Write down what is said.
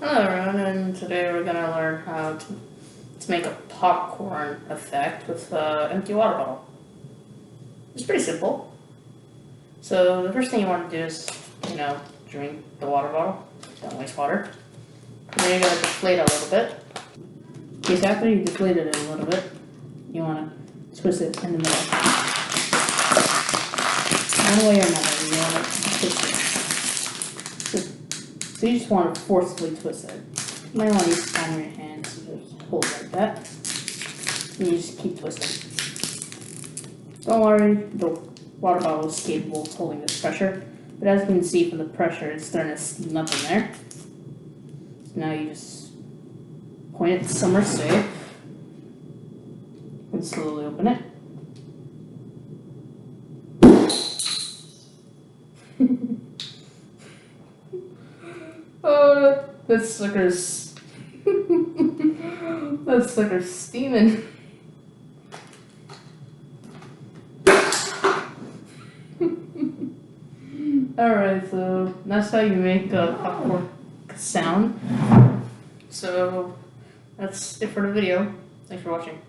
Hello everyone, and today we're going to learn how to make a popcorn effect with an empty water bottle. It's pretty simple. So the first thing you want to do is, drink the water bottle. Don't waste water. And then you're going to deflate a little bit. Okay, so after you deflated it a little bit, you want to twist it in the middle. One way or another, you want to twist it. So you just want to forcefully twist it. You might want to use the palm of your hand, so just hold it like that. And you just keep twisting. Don't worry, the water bottle is capable of holding this pressure. But as you can see from the pressure, it's starting to steam up in there. So now you just point it somewhere safe. And slowly open it. Oh, that sucker's that sucker's steaming. Alright, so that's how you make a popcorn sound. So that's it for the video. Thanks for watching.